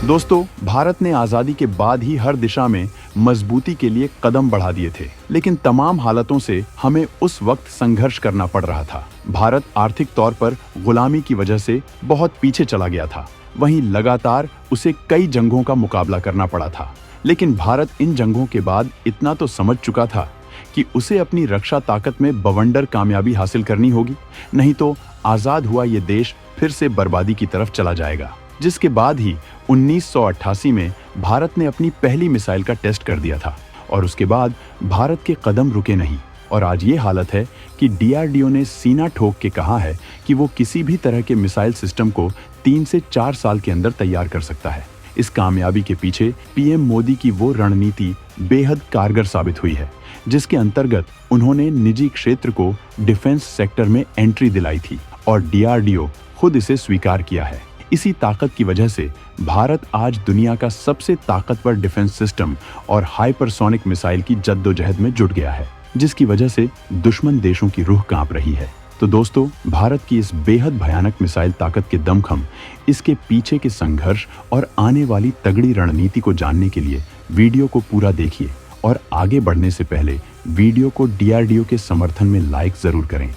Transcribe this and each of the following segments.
दोस्तों, भारत ने आजादी के बाद ही हर दिशा में मजबूती के लिए कदम बढ़ा दिए थे, लेकिन तमाम हालतों से हमें उस वक्त संघर्ष करना पड़ रहा था। भारत आर्थिक तौर पर गुलामी की वजह से बहुत पीछे चला गया था। वहीं लगातार उसे कई जंगों का मुकाबला करना पड़ा था। लेकिन भारत इन जंगों के बाद इतना तो समझ चुका था कि उसे अपनी रक्षा ताकत में बवंडर कामयाबी हासिल करनी होगी, नहीं तो आजाद हुआ ये देश फिर से बर्बादी की तरफ चला जाएगा। जिसके बाद ही 1988 में भारत ने अपनी पहली मिसाइल का टेस्ट कर दिया था और उसके बाद भारत के कदम रुके नहीं और आज ये हालत है कि डीआरडीओ ने सीना ठोक के कहा है कि वो किसी भी तरह के मिसाइल सिस्टम को 3 से 4 साल के अंदर तैयार कर सकता है। इस कामयाबी के पीछे पीएम मोदी की वो रणनीति बेहद कारगर साबित हुई है, जिसके अंतर्गत उन्होंने निजी क्षेत्र को डिफेंस सेक्टर में एंट्री दिलाई थी और डीआरडीओ खुद इसे स्वीकार किया है। इसी ताकत की वजह से भारत आज दुनिया का सबसे ताकतवर डिफेंस सिस्टम और हाइपरसोनिक मिसाइल की जद्दोजहद में जुट गया है, जिसकी वजह से दुश्मन देशों की रूह कांप रही है। तो दोस्तों, भारत की इस बेहद भयानक मिसाइल ताकत के दमखम, इसके पीछे के संघर्ष और आने वाली तगड़ी रणनीति को जानने के लिए वीडियो को पूरा देखिए और आगे बढ़ने से पहले वीडियो को डीआरडीओ के समर्थन में लाइक जरूर करें।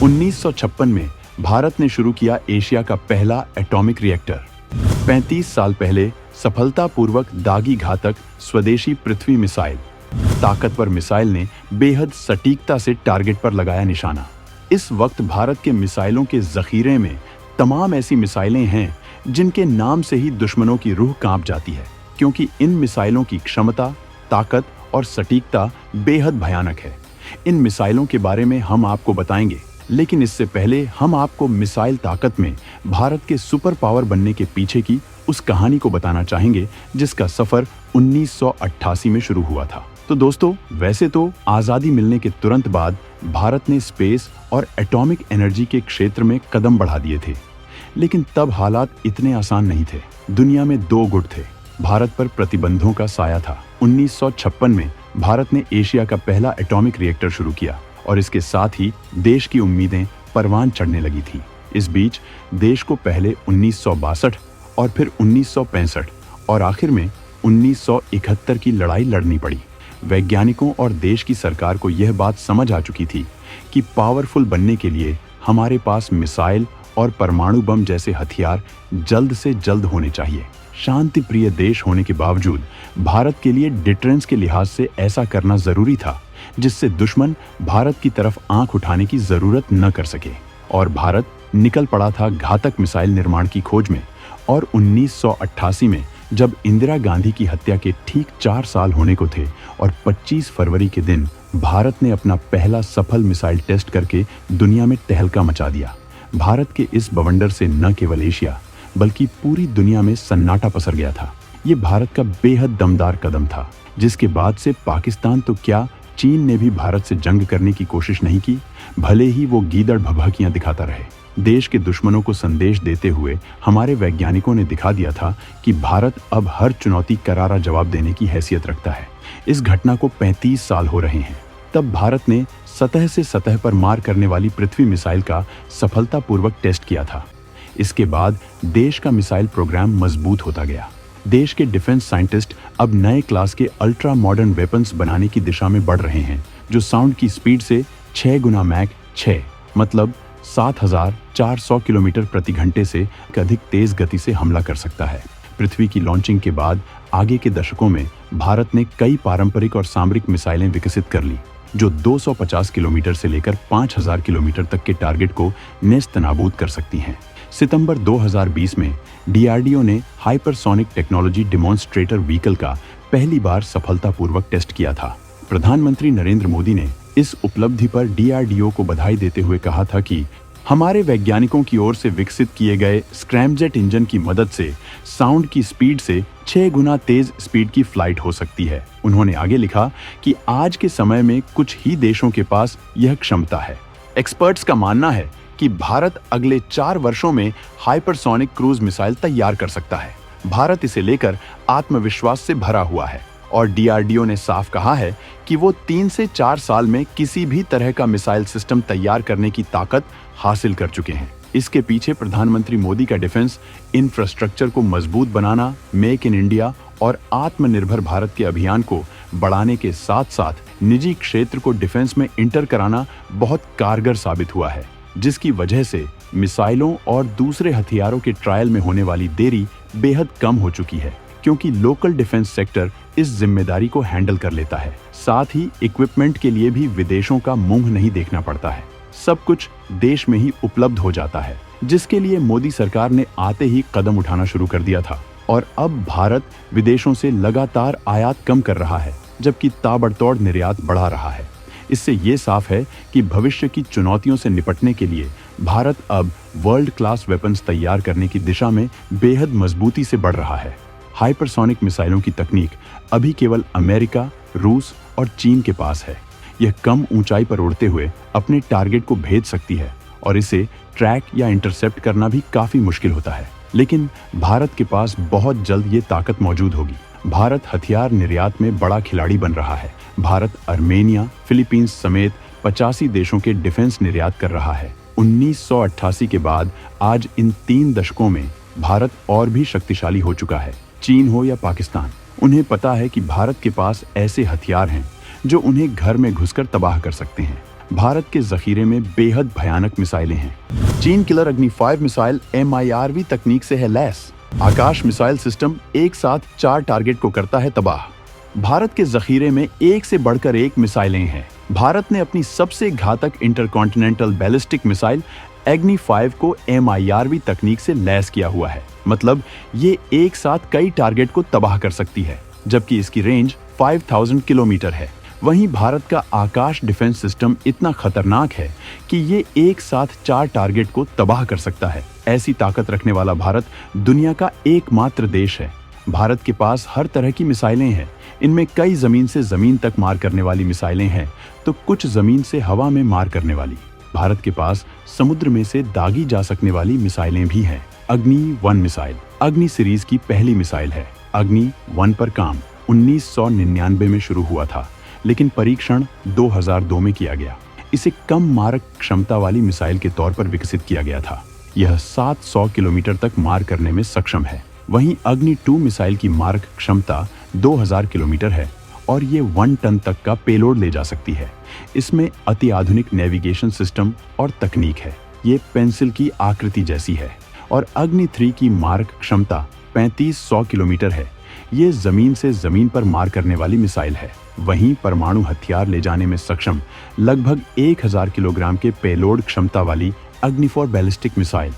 1956 में भारत ने शुरू किया एशिया का पहला एटॉमिक रिएक्टर। 35 साल पहले सफलतापूर्वक दागी घातक स्वदेशी पृथ्वी मिसाइल। ताकतवर मिसाइल ने बेहद सटीकता से टारगेट पर लगाया निशाना। इस वक्त भारत के मिसाइलों के जखीरे में तमाम ऐसी मिसाइलें हैं जिनके नाम से ही दुश्मनों की रूह कांप जाती है, क्योंकि इन मिसाइलों की क्षमता, ताकत और सटीकता बेहद भयानक है। इन मिसाइलों के बारे में हम आपको बताएंगे, लेकिन इससे पहले हम आपको मिसाइल ताकत में भारत के सुपर पावर बनने के पीछे की उस कहानी को बताना चाहेंगे जिसका सफर 1988 में शुरू हुआ था। तो दोस्तों, वैसे तो आजादी मिलने के तुरंत बाद भारत ने स्पेस और एटॉमिक एनर्जी के क्षेत्र में कदम बढ़ा दिए थे, लेकिन तब हालात इतने आसान नहीं थे। दुनिया में दो गुट थे। भारत पर प्रतिबंधों का साया था। 1956 में भारत ने एशिया का पहला एटॉमिक रिएक्टर शुरू किया और इसके साथ ही देश की उम्मीदें परवान चढ़ने लगी थी। इस बीच देश को पहले 1962 और फिर 1965 और आखिर में 1971 की लड़ाई लड़नी पड़ी। वैज्ञानिकों और देश की सरकार को यह बात समझ आ चुकी थी कि पावरफुल बनने के लिए हमारे पास मिसाइल और परमाणु बम जैसे हथियार जल्द से जल्द होने चाहिए। शांति प्रिय देश होने के बावजूद भारत के लिए डिटरेंस के लिहाज से ऐसा करना जरूरी था जिससे दुश्मन भारत की तरफ आंख उठाने की जरूरत न कर सके। और भारत निकल पड़ा था घातक मिसाइल निर्माण की खोज में। और 1988 में जब इंदिरा गांधी की हत्या के ठीक 4 साल होने को थे और 25 फरवरी के दिन भारत ने अपना पहला सफल मिसाइल टेस्ट करके दुनिया में तहलका मचा दिया। भारत के इस बवंडर से न केवल एशिया बल्कि पूरी दुनिया में सन्नाटा पसर गया था। ये भारत का बेहद दमदार कदम था, जिसके बाद से पाकिस्तान तो क्या, चीन ने भी भारत से जंग करने की कोशिश नहीं की, भले ही वो गीदड़ भभकियां दिखाता रहे। देश के दुश्मनों को संदेश देते हुए हमारे वैज्ञानिकों ने दिखा दिया था कि भारत अब हर चुनौती करारा जवाब देने की हैसियत रखता है। इस घटना को 35 साल हो रहे हैं। तब भारत ने सतह से सतह पर मार करने वाली पृथ्वी मिसाइल का सफलतापूर्वक टेस्ट किया था। इसके बाद देश का मिसाइल प्रोग्राम मजबूत होता गया। देश के डिफेंस साइंटिस्ट अब नए क्लास के अल्ट्रा मॉडर्न वेपन्स बनाने की दिशा में बढ़ रहे हैं, जो साउंड की स्पीड से 6 गुना मैक 6 मतलब 7400 किलोमीटर प्रति घंटे से अधिक तेज गति से हमला कर सकता है। पृथ्वी की लॉन्चिंग के बाद आगे के दशकों में भारत ने कई पारंपरिक और सामरिक मिसाइलें विकसित कर ली, जो 250 किलोमीटर से लेकर 5000 किलोमीटर तक के टारगेट को नेस्तनाबूद कर सकती हैं। सितंबर 2020 में डीआरडीओ ने हाइपरसोनिक टेक्नोलॉजी डेमोन्स्ट्रेटर व्हीकल का पहली बार सफलतापूर्वक टेस्ट किया था। प्रधानमंत्री नरेंद्र मोदी ने इस उपलब्धि पर डीआरडीओ को बधाई देते हुए कहा था कि हमारे वैज्ञानिकों की ओर से विकसित किए गए स्क्रैमजेट इंजन की मदद से साउंड की स्पीड से 6 गुना तेज स्पीड की फ्लाइट हो सकती है। उन्होंने आगे लिखा कि आज के समय में कुछ ही देशों के पास यह क्षमता है। एक्सपर्ट्स का मानना है कि भारत अगले 4 वर्षों में हाइपरसोनिक क्रूज मिसाइल तैयार कर सकता है। भारत इसे लेकर आत्मविश्वास से भरा हुआ है और डीआरडीओ ने साफ कहा है कि वो 3 से 4 साल में किसी भी तरह का मिसाइल सिस्टम तैयार करने की ताकत हासिल कर चुके हैं। इसके पीछे प्रधानमंत्री मोदी का डिफेंस इंफ्रास्ट्रक्चर को मजबूत बनाना, मेक इन इंडिया और आत्मनिर्भर भारत के अभियान को बढ़ाने के साथ साथ निजी क्षेत्र को डिफेंस में इंटर कराना बहुत कारगर साबित हुआ है, जिसकी वजह से मिसाइलों और दूसरे हथियारों के ट्रायल में होने वाली देरी बेहद कम हो चुकी है, क्योंकि लोकल डिफेंस सेक्टर इस जिम्मेदारी को हैंडल कर लेता है। साथ ही इक्विपमेंट के लिए भी विदेशों का मुंह नहीं देखना पड़ता है, सब कुछ देश में ही उपलब्ध हो जाता है, जिसके लिए मोदी सरकार ने आते ही कदम उठाना शुरू कर दिया था। और अब भारत विदेशों से लगातार आयात कम कर रहा है, जबकि ताबड़तोड़ निर्यात बढ़ा रहा है। इससे ये साफ है कि भविष्य की चुनौतियों से निपटने के लिए भारत अब वर्ल्ड क्लास वेपन्स तैयार करने की दिशा में बेहद मजबूती से बढ़ रहा है। हाइपरसोनिक मिसाइलों की तकनीक अभी केवल अमेरिका, रूस और चीन के पास है। यह कम ऊंचाई पर उड़ते हुए अपने टारगेट को भेद सकती है और इसे ट्रैक या इंटरसेप्ट करना भी काफी मुश्किल होता है। लेकिन भारत के पास बहुत जल्द ये ताकत मौजूद होगी। भारत हथियार निर्यात में बड़ा खिलाड़ी बन रहा है। भारत अर्मेनिया, फिलीपींस समेत 85 देशों के डिफेंस निर्यात कर रहा है। 1988 के बाद आज इन 3 दशकों में भारत और भी शक्तिशाली हो चुका है। चीन हो या पाकिस्तान, उन्हें पता है कि भारत के पास ऐसे हथियार हैं जो उन्हें घर में घुसकर तबाह कर सकते हैं। भारत के जखीरे में बेहद भयानक मिसाइलें हैं। चीन किलर अग्नि 5 मिसाइल MIRV तकनीक से है लैस। आकाश मिसाइल सिस्टम एक साथ 4 टारगेट को करता है तबाह। भारत के जखीरे में एक से बढ़कर एक मिसाइलें हैं। भारत ने अपनी सबसे घातक इंटरकॉन्टिनेंटल बैलिस्टिक मिसाइल अग्नि 5 को MIRV तकनीक से लैस किया हुआ है। मतलब ये एक साथ कई टारगेट को तबाह कर सकती है, जबकि इसकी रेंज 5000 किलोमीटर है। वहीं भारत का आकाश डिफेंस सिस्टम इतना खतरनाक है कि ये एक साथ 4 टारगेट को तबाह कर सकता है। ऐसी ताकत रखने वाला भारत दुनिया का एकमात्र देश है। भारत के पास हर तरह की मिसाइलें हैं। इनमें कई जमीन से जमीन तक मार करने वाली मिसाइलें हैं, तो कुछ जमीन से हवा में मार करने वाली। भारत के पास समुद्र में से दागी जा सकने वाली मिसाइलें भी हैं। अग्नि 1 मिसाइल अग्नि सीरीज की पहली मिसाइल है। अग्नि 1 पर काम 1999 में शुरू हुआ था, लेकिन परीक्षण 2002 में किया गया। इसे कम मारक क्षमता वाली मिसाइल के तौर पर विकसित किया गया था। यह 700 किलोमीटर तक मार करने में सक्षम है। वहीं अग्नि 2 मिसाइल की मारक क्षमता 2000 किलोमीटर है और ये 1 टन तक का पेलोड ले जा सकती है। इसमें अति आधुनिक नेविगेशन सिस्टम और तकनीक है। ये पेंसिल की आकृति जैसी है। और अग्नि 3 की मारक क्षमता 3500 किलोमीटर है। ये जमीन से जमीन पर मार करने वाली मिसाइल है। वहीं परमाणु हथियार ले जाने में सक्षम लगभग 1000 किलोग्राम के पेलोड क्षमता वाली अग्नि 4 बैलिस्टिक मिसाइल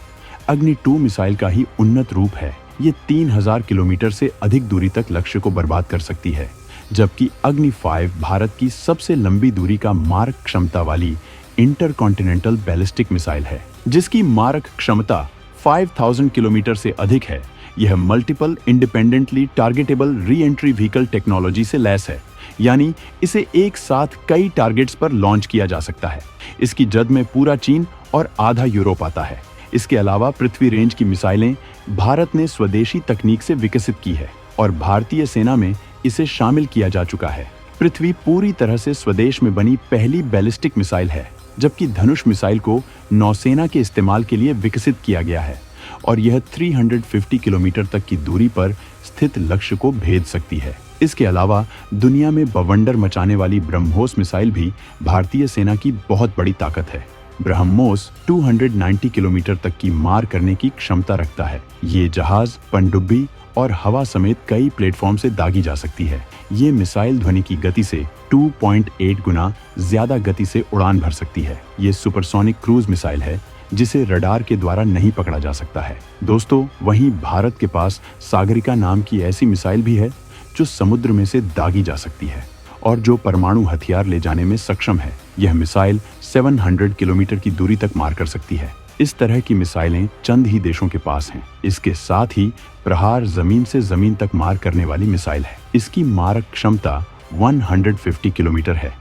अग्नि 2 मिसाइल का ही उन्नत रूप है। ये 3000 किलोमीटर से अधिक दूरी तक लक्ष्य को बर्बाद कर सकती है, जबकि अग्नि 5 भारत की सबसे लंबी दूरी का मारक क्षमता वाली इंटरकॉन्टिनेंटल बैलिस्टिक मिसाइल है, जिसकी मारक क्षमता 5000 किलोमीटर से अधिक है। यह multiple independently targetable re entry vehicle technology से लैस है, यानी इसे एक साथ कई टारगेट्स पर लॉन्च किया जा सकता है। इसकी जद में पूरा चीन और आधा यूरोप आता है। इसके अलावा पृथ्वी रेंज की मिसाइलें भारत ने स्वदेशी तकनीक से विकसित की है और भारतीय सेना में इसे शामिल किया जा चुका है। पृथ्वी पूरी तरह से स्वदेश में बनी पहली बैलिस्टिक मिसाइल है, जबकि धनुष मिसाइल को नौसेना के इस्तेमाल के लिए विकसित किया गया है और यह 350 किलोमीटर तक की दूरी पर स्थित लक्ष्य को भेद सकती है। इसके अलावा दुनिया में बवंडर मचाने वाली ब्रह्मोस मिसाइल भी भारतीय सेना की बहुत बड़ी ताकत है। ब्रह्मोस 290 किलोमीटर तक की मार करने की क्षमता रखता है। ये जहाज, पनडुब्बी और हवा समेत कई प्लेटफॉर्म से दागी जा सकती है। ये मिसाइल ध्वनि की गति से 2.8 गुना ज्यादा गति से उड़ान भर सकती है। ये सुपरसोनिक क्रूज मिसाइल है, जिसे रडार के द्वारा नहीं पकड़ा जा सकता है। दोस्तों, वहीं भारत के पास सागरिका नाम की ऐसी मिसाइल भी है जो समुद्र में से दागी जा सकती है और जो परमाणु हथियार ले जाने में सक्षम है। यह मिसाइल 700 किलोमीटर की दूरी तक मार कर सकती है। इस तरह की मिसाइलें चंद ही देशों के पास हैं। इसके साथ ही प्रहार जमीन से जमीन तक मार करने वाली मिसाइल है। इसकी मारक क्षमता 150 किलोमीटर है।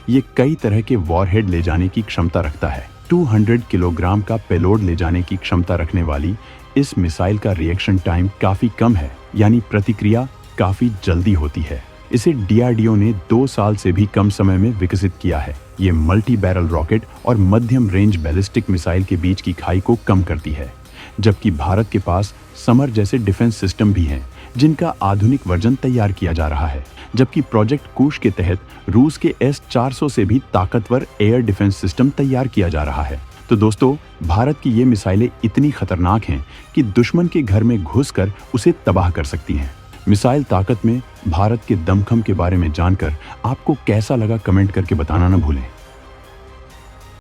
ये कई तरह के वॉरहेड ले जाने की क्षमता रखता है। 200 किलोग्राम का पेलोड ले जाने की क्षमता रखने वाली इस मिसाइल का रिएक्शन टाइम काफी कम है, यानी प्रतिक्रिया काफी जल्दी होती है। इसे डीआरडीओ ने 2 साल से भी कम समय में विकसित किया है। ये मल्टी बैरल रॉकेट और मध्यम रेंज बैलिस्टिक मिसाइल के बीच की खाई को कम करती है, जबकि भारत के पास समर जैसे डिफेंस सिस्टम भी हैं, जिनका आधुनिक वर्जन तैयार किया जा रहा है। जबकि प्रोजेक्ट कूश के तहत रूस के S-400 से भी ताकतवर एयर डिफेंस सिस्टम तैयार किया जा रहा है। तो दोस्तों, भारत की ये मिसाइलें इतनी खतरनाक हैं कि दुश्मन के घर में घुसकर उसे तबाह कर सकती हैं। मिसाइल ताकत में भारत के दमखम के बारे में जानकर आपको कैसा लगा, कमेंट करके बताना न भूलें।